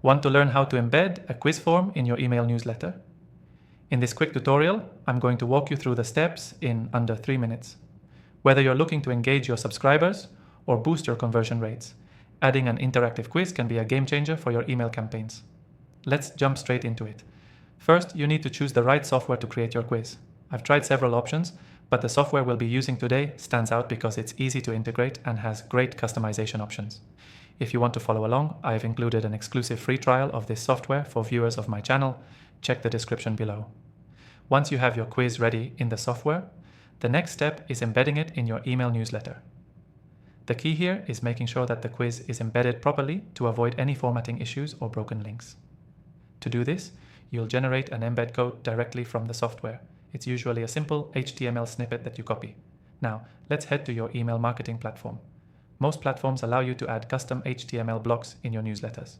Want to learn how to embed a quiz form in your email newsletter? In this quick tutorial, I'm going to walk you through the steps in under 3 minutes. Whether you're looking to engage your subscribers or boost your conversion rates, adding an interactive quiz can be a game changer for your email campaigns. Let's jump straight into it. First, you need to choose the right software to create your quiz. I've tried several options, but the software we'll be using today stands out because it's easy to integrate and has great customization options. If you want to follow along, I've included an exclusive free trial of this software for viewers of my channel. Check the description below. Once you have your quiz ready in the software, the next step is embedding it in your email newsletter. The key here is making sure that the quiz is embedded properly to avoid any formatting issues or broken links. To do this, you'll generate an embed code directly from the software. It's usually a simple HTML snippet that you copy. Now, let's head to your email marketing platform. Most platforms allow you to add custom HTML blocks in your newsletters.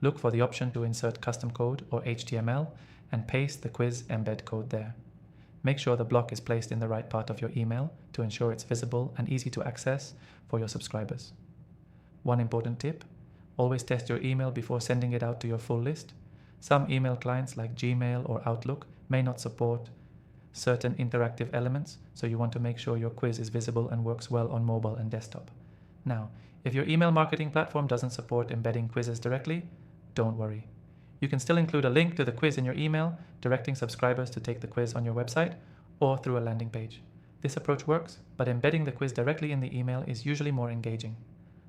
Look for the option to insert custom code or HTML and paste the quiz embed code there. Make sure the block is placed in the right part of your email to ensure it's visible and easy to access for your subscribers. One important tip: always test your email before sending it out to your full list. Some email clients like Gmail or Outlook may not support certain interactive elements, so you want to make sure your quiz is visible and works well on mobile and desktop. Now, if your email marketing platform doesn't support embedding quizzes directly, don't worry. You can still include a link to the quiz in your email, directing subscribers to take the quiz on your website or through a landing page. This approach works, but embedding the quiz directly in the email is usually more engaging.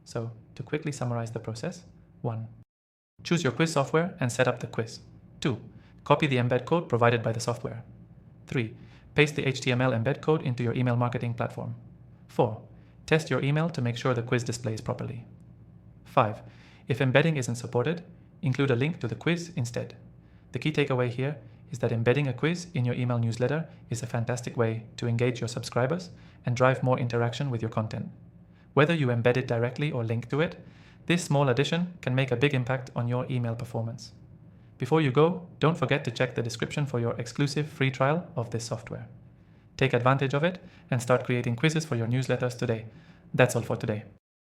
So, to quickly summarize the process: 1. Choose your quiz software and set up the quiz. 2. Copy the embed code provided by the software. 3. Paste the HTML embed code into your email marketing platform. 4. Test your email to make sure the quiz displays properly. 5. If embedding isn't supported, include a link to the quiz instead. The key takeaway here is that embedding a quiz in your email newsletter is a fantastic way to engage your subscribers and drive more interaction with your content. Whether you embed it directly or link to it, this small addition can make a big impact on your email performance. Before you go, don't forget to check the description for your exclusive free trial of this software. Take advantage of it and start creating quizzes for your newsletters today. That's all for today.